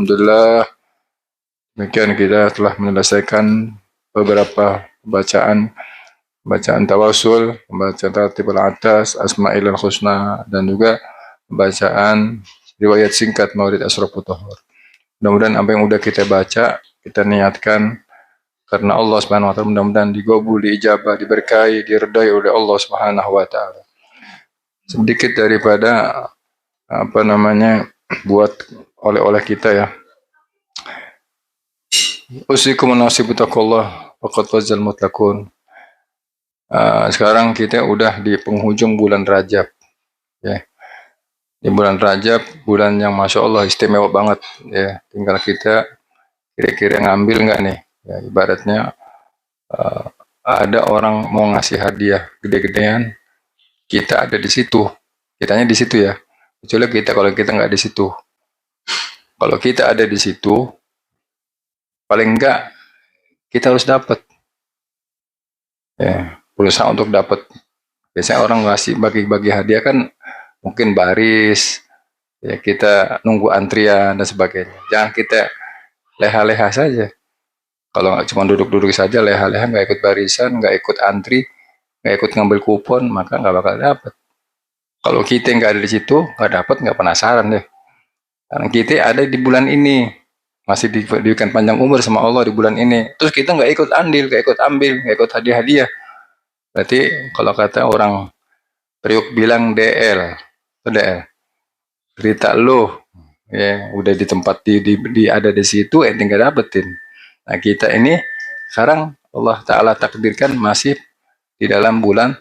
Alhamdulillah, demikian kita telah menyelesaikan beberapa bacaan tawasul, bacaan Ratibul Atas, Asma'il Husna, dan juga bacaan riwayat singkat Maulid Ashrafut Thahur. Mudah-mudahan apa yang udah kita baca, kita niatkan karena Allah Subhanahu wa taala, mudah-mudahan digobul, diijabah, diberkahi, diredai oleh Allah Subhanahu wa taala. Sedikit daripada buat oleh-oleh kita ya. Usikum nasibu taqullah faqad fazal mutlaqun. Sekarang kita udah di penghujung bulan Rajab ya. Di bulan Rajab, bulan yang Masya Allah istimewa banget ya. Tinggal kita kira-kira ngambil nggak nih ya, ibaratnya ada orang mau ngasih hadiah gede-gedean, kita ada di situ, kitanya di situ ya. Kecuali kita, kalau kita nggak di situ, kalau kita ada di situ, paling enggak kita harus dapat ya, berusaha untuk dapat. Biasanya orang ngasih bagi-bagi hadiah kan mungkin baris ya, kita nunggu antrian dan sebagainya. Jangan kita leha-leha saja. Kalau cuma duduk-duduk saja leha-leha, nggak ikut barisan, nggak ikut antri, nggak ikut ngambil kupon, maka nggak bakal dapat. Kalau kita nggak ada di situ, nggak dapat, nggak penasaran deh. Karena kita ada di bulan ini, masih diberikan panjang umur sama Allah di bulan ini. Terus kita nggak ikut andil, nggak ikut ambil, nggak ikut hadiah-hadiah. Berarti kalau kata orang Priuk bilang DL, cerita lo ya udah di tempat ada di situ, ente nggak dapetin. Nah kita ini sekarang Allah Ta'ala takdirkan masih di dalam bulan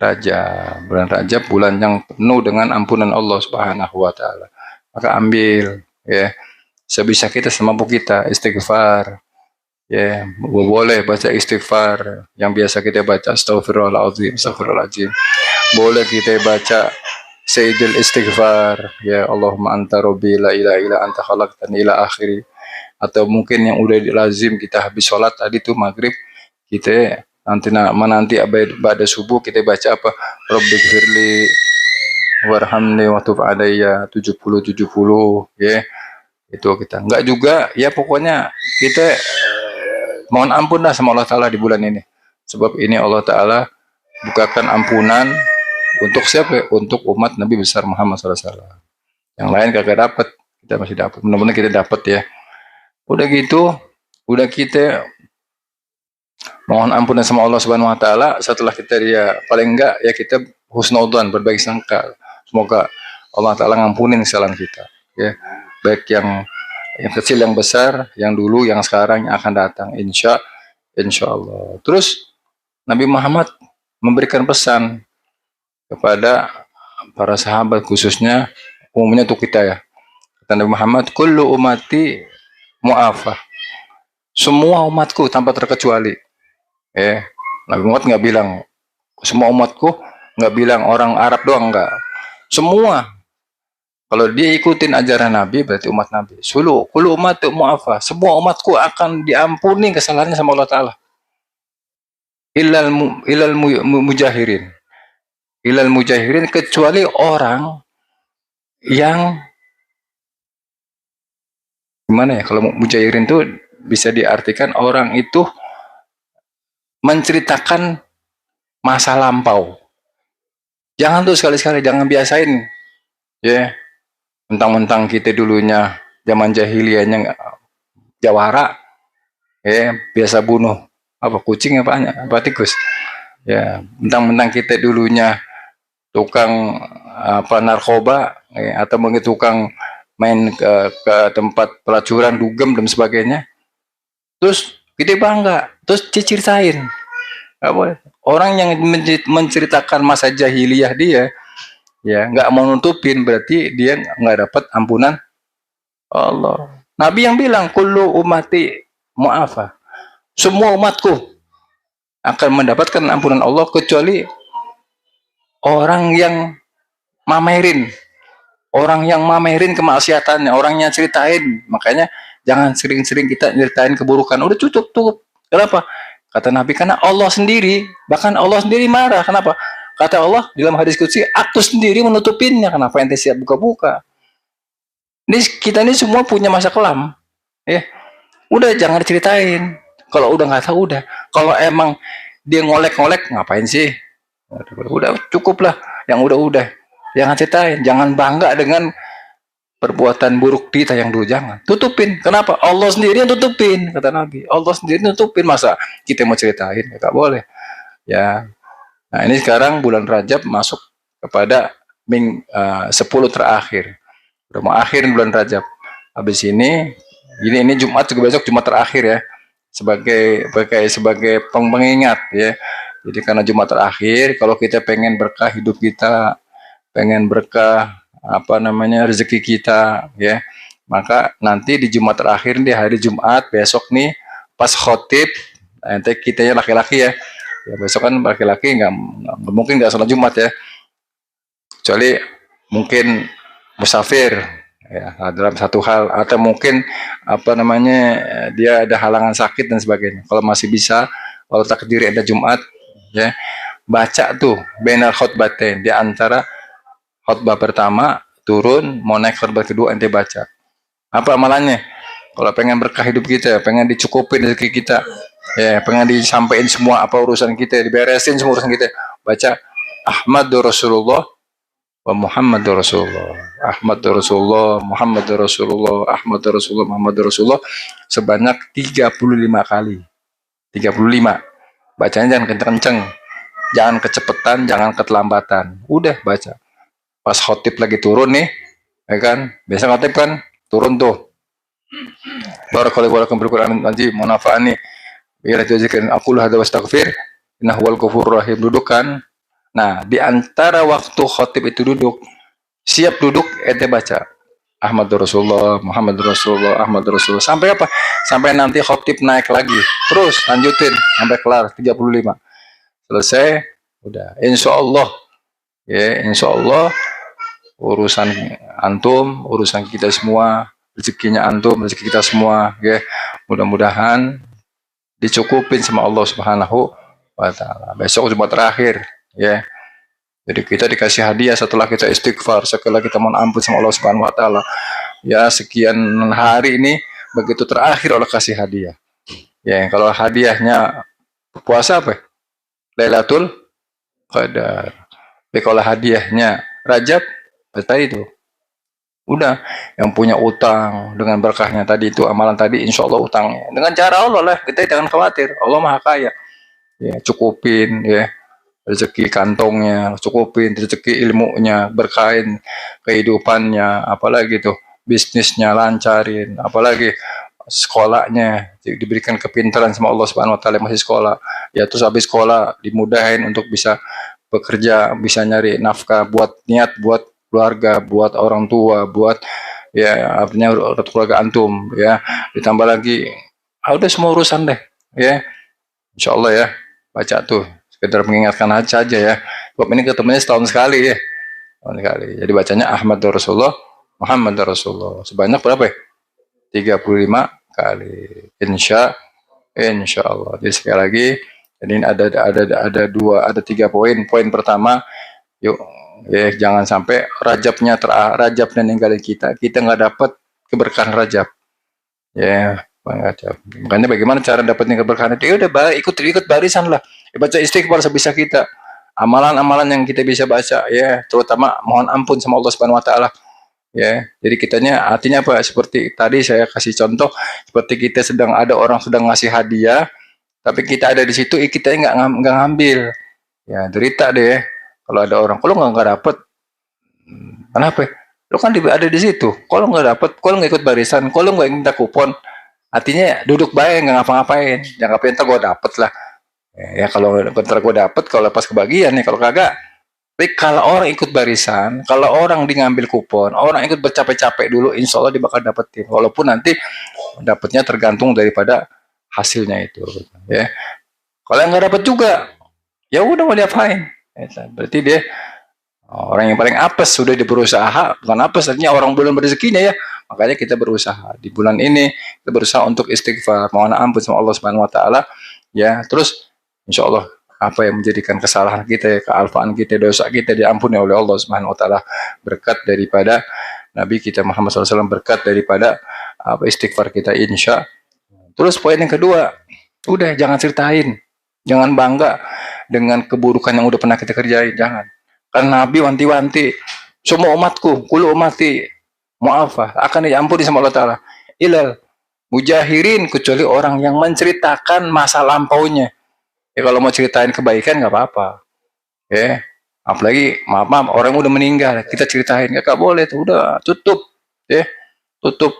Rajab. Bulan Rajab, bulan yang penuh dengan ampunan Allah Subhanahu wa Ta'ala. Maka ambil ya, sebisa kita, semampu kita, istighfar ya, boleh baca istighfar yang biasa kita baca, astagfirullahaladzim, astagfirullahaladzim. Boleh kita baca Sayyidul Istighfar ya, Allahumma anta rabbi la ilaha illa anta khalaqtani ila akhiri. Atau mungkin yang udah lazim kita habis sholat tadi tuh maghrib, kita nanti pada subuh kita baca apa, Rabbighfirli warhamni wa tub alayya 70 ya. Itu kita enggak juga ya, pokoknya kita mohon ampun lah sama Allah Ta'ala di bulan ini. Sebab ini Allah Ta'ala bukakan ampunan untuk siapa? Untuk umat Nabi besar Muhammad SAW. Yang lain kagak dapat, kita masih dapat. Mudah-mudahan kita dapat ya. Udah gitu, udah kita mohon ampunan sama Allah Subhanahu wa Ta'ala. Setelah kita ya, paling enggak ya kita husnudzon, berbaik sangka. Semoga Allah Ta'ala ngampunin kesalahan kita ya, baik yang kecil, yang besar, yang dulu, yang sekarang, yang akan datang, insya Allah. Terus Nabi Muhammad memberikan pesan kepada para sahabat, khususnya umumnya untuk kita ya. Kata Nabi Muhammad, kullu ummati mu'afah, semua umatku tanpa terkecuali ya. Nabi Muhammad nggak bilang semua umatku, nggak bilang orang Arab doang, enggak, semua. Kalau dia ikutin ajaran Nabi, berarti umat Nabi. Kullu ummati mu'afah, semua umatku akan diampuni kesalahannya sama Allah Ta'ala. Ilal mujahirin, kecuali orang yang gimana ya, kalau mujahirin itu bisa diartikan orang itu menceritakan masa lampau. Jangan tuh sekali-sekali, jangan biasain ya, mentang-mentang kita dulunya zaman jahiliyahnya jawara ya, biasa bunuh apa kucing apa tikus ya, mentang-mentang kita dulunya tukang narkoba ya, atau mungkin tukang main ke tempat pelacuran, dugem dan sebagainya, terus kita bangga, terus ceritain apa, orang yang menceritakan masa jahiliyah dia ya, nggak mau nutupin, berarti dia nggak dapat ampunan Allah. Nabi yang bilang kullu ummati mu'afah, semua umatku akan mendapatkan ampunan Allah kecuali orang yang mamerin, kemaksiatannya, orangnya ceritain. Makanya jangan sering-sering kita ceritain keburukan. Udah cukup. Kenapa? Kata Nabi, karena Allah sendiri, bahkan Allah sendiri marah. Kenapa? Kata Allah dalam hadis qudsi, aku sendiri menutupinnya. Kenapa ente siap buka-buka? Ini kita ini semua punya masa kelam, ya. Udah jangan diceritain. Kalau udah nggak tahu udah. Kalau emang dia ngolek-ngolek ngapain sih? Udah cukup lah. Yang udah-udah. Jangan ceritain. Jangan bangga dengan perbuatan buruk kita yang dulu, jangan tutupin. Kenapa? Allah sendiri yang tutupin, kata Nabi. Allah sendiri yang tutupin, masa kita mau ceritain? Nggak boleh ya. Nah ini sekarang bulan Rajab masuk kepada 10 terakhir, udah mau akhir bulan Rajab. Habis ini Jumat juga, besok Jumat terakhir ya, sebagai pengingat ya. Jadi karena Jumat terakhir, kalau kita pengen berkah hidup kita, pengen berkah rezeki kita ya, maka nanti di Jumat terakhir, di hari Jumat besok nih, pas khotib, nanti kita laki-laki ya, besok kan laki-laki nggak mungkin nggak sholat Jumat ya, kecuali mungkin musafir ya, dalam satu hal, atau mungkin dia ada halangan sakit dan sebagainya. Kalau masih bisa, kalau takdir ada Jumat ya, baca tuh benar khutbatain, di antara khutbah pertama turun mau naik khutbah kedua, ente baca apa amalannya. Kalau pengen berkah hidup kita, pengen dicukupin rezeki kita ya, pengen disampaikan semua apa urusan kita, diberesin semua urusan kita, baca Ahmadur Rasulullah wa Muhammadur Rasulullah, Ahmadur Rasulullah, Muhammadur Rasulullah, Ahmadur Rasulullah, Muhammadur Rasulullah, sebanyak 35 kali. 35. Bacanya jangan kenceng-kenceng, jangan kecepatan, jangan keterlambatan. Udah baca. Pas khotib lagi turun nih, ya kan? Biasa khotib kan turun tuh. Barakallahu lakum bil Qur'an nanti munafa'ani. Biar dizikirin aku lah ada wastaghfir. Innahu wal ghafurur rahim, duduk kan. Nah, di antara waktu khotib itu duduk, siap duduk, ente baca Ahmadur Rasulullah, Muhammadur Rasulullah, Ahmadur Rasulullah. Sampai apa? Sampai nanti khotib naik lagi. Terus lanjutin sampai kelar 35. Selesai, udah. Insya Allah, ya, insya Allah urusan antum, urusan kita semua, rezekinya antum, rezeki kita semua, ya. Mudah-mudahan dicukupin sama Allah Subhanahu wa Ta'ala. Besok Jumat terakhir, ya. Jadi kita dikasih hadiah setelah kita istighfar, setelah kita mohon ampun sama Allah Subhanahu wa Ta'ala. Ya, sekian hari ini begitu terakhir Allah kasih hadiah. Ya, kalau hadiahnya puasa apa? Lailatul Qadar. Tapi kalau hadiahnya Rajab, tadi itu. Udah, yang punya utang dengan berkahnya tadi itu, amalan tadi, insya Allah utangnya. Dengan cara Allah lah, kita jangan khawatir. Allah Maha Kaya. Ya, cukupin ya. Rezeki kantongnya, cukupin rezeki ilmunya, berkahin kehidupannya, apalagi tuh bisnisnya lancarin, apalagi sekolahnya diberikan kepintaran sama Allah Subhanahu wa Ta'ala, masih sekolah ya, terus habis sekolah dimudahin untuk bisa bekerja, bisa nyari nafkah, buat niat, buat keluarga, buat orang tua, buat ya artinya keluarga antum ya, ditambah lagi udah semua urusan deh ya, insya Allah ya. Baca tuh, sekedar mengingatkan aja ya. Sebab ini ketemunya setahun sekali ya. Setahun sekali. Jadi bacanya Ahmadur Rasulullah, Muhammadur Rasulullah. Sebanyak berapa ya? 35 kali. Insya Allah. Jadi sekali lagi, jadi ini ada 3 poin. Poin pertama, yuk ya, jangan sampai Rajab dan ninggalin kita nggak dapat keberkahan Rajab. Ya, makanya bagaimana cara dapetin keberkahan itu? Ya udah, ikut barisan lah. Baca istighfar sebisa kita. Amalan-amalan yang kita bisa baca ya, terutama mohon ampun sama Allah Subhanahu wa Ta'ala. Ya, jadi kitanya artinya apa? Seperti tadi saya kasih contoh, seperti kita ada orang sedang ngasih hadiah, tapi kita ada di situ, kita nggak ngambil. Ya, derita deh. Kalau ada orang, kalau nggak dapet, kenapa? Lo kan ada di situ. Kalau nggak dapet, kalau nggak ikut barisan, kalau nggak minta kupon, artinya duduk baik, nggak ngapa-ngapain. Jangan ngapain, ntar gue dapet lah. Ya kalau ntar gue dapet, kalau pas kebagian nih, kalau kagak. Tapi kalau orang ikut barisan, kalau orang ngambil kupon, orang ikut bercapek-capek dulu, insya Allah dia bakal dapetin. Walaupun nanti dapetnya tergantung daripada hasilnya itu. Ya. Kalau yang nggak dapet juga, ya udah mau diapain. Berarti dia orang yang paling apes, sudah berusaha, bukan apes, artinya orang belum rezekinya ya. Makanya kita berusaha di bulan ini, kita berusaha untuk istighfar, mohon ampun sama Allah Subhanahu wa Ta'ala ya. Terus insya Allah apa yang menjadikan kesalahan kita, kealpaan kita, dosa kita diampuni oleh Allah Subhanahu wa Ta'ala berkat daripada Nabi kita Muhammad SAW, berkat daripada istighfar kita, insya. Terus poin yang kedua, udah jangan ceritain, jangan bangga dengan keburukan yang udah pernah kita kerjain, jangan. Karena Nabi wanti-wanti, semua umatku, kulu umati mu'afah, akan diampuni sama Allah Ta'ala. Ilal mujahirin, kecuali orang yang menceritakan masa lampaunya. Ya kalau mau ceritain kebaikan nggak apa-apa. Ya, apalagi maaf orang udah meninggal, kita ceritain nggak boleh, tuh udah tutup, ya tutup.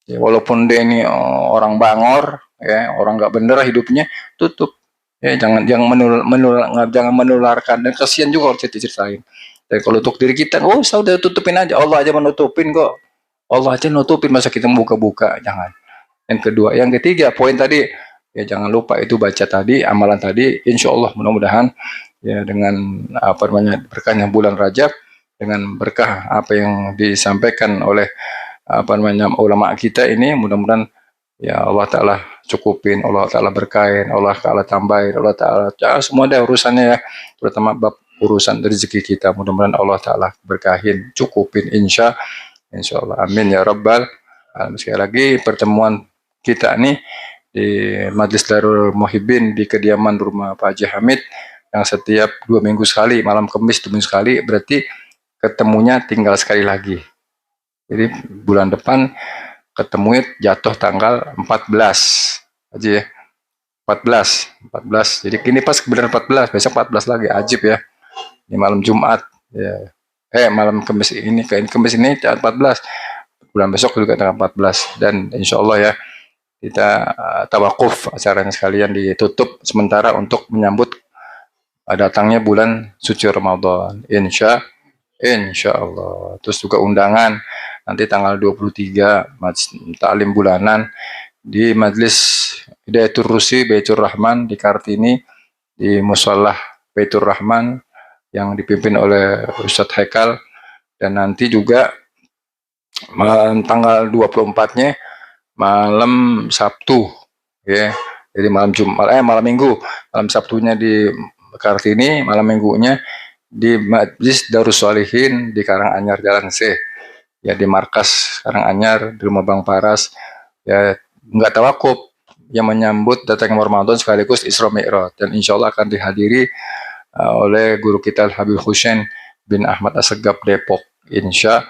Ya, walaupun dia ini orang bangor, ya orang nggak bener hidupnya, tutup. Ya jangan jangan menularkan, dan kasihan juga kalau ceritain. Dan kalau untuk diri kita, oh sudah tutupin aja, Allah aja menutupin kok. Allah aja nutupin, masa kita buka-buka, jangan. Yang kedua, yang ketiga, poin tadi, ya jangan lupa itu baca tadi, amalan tadi, insya Allah mudah-mudahan ya dengan berkahnya bulan Rajab, dengan berkah apa yang disampaikan oleh ulama kita ini, mudah-mudahan ya Allah Ta'ala cukupin, Allah Ta'ala berkahin, Allah Ta'ala tambahin, Allah Ta'ala semua ada urusannya ya, terutama bab urusan rezeki kita, mudah-mudahan Allah Ta'ala berkahin, cukupin, insya Allah, amin ya rabbal alamin. Sekali lagi pertemuan kita nih di Majelis Darul Muhibbin di kediaman rumah Pak Haji Hamid, yang setiap 2 minggu sekali, malam Kamis 2 minggu sekali, berarti ketemunya tinggal sekali lagi. Jadi bulan depan ketemunya jatuh tanggal 14 aja ya, 14. Jadi kini pas kebenaran 14, besok 14 lagi, ajib ya. Ini malam Jumat ya. Malam Kamis ini, Kamis ini 14, bulan besok juga tanggal 14, dan insya Allah ya kita tawakuf acaranya sekalian ditutup sementara untuk menyambut datangnya bulan suci Ramadan, insya Allah. Terus juga undangan nanti tanggal 23 taklim bulanan di Majelis Hidayatul Rusi Baitur Rahman di Kartini, di Musholah Baitur Rahman yang dipimpin oleh Ustadz Haikal. Dan nanti juga tanggal 24-nya malam Sabtu ya. Jadi malam Minggu, malam Sabtunya di Kartini, malam Minggunya di Majlis Darus Sholihin di Karanganyar Jalan C. Ya di markas Karanganyar di rumah Bang Paras. Ya nggak tawakuf, yang menyambut datang Ramadan sekaligus Isra Mi'raj, dan insya Allah akan dihadiri oleh guru kita Habib Husain bin Ahmad Assegaf Depok, insya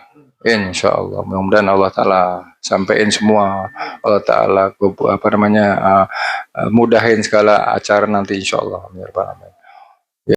Allah. Mudah-mudahan Allah Ta'ala sampaikan semua, Allah Ta'ala mudahin segala acara nanti insya Allah.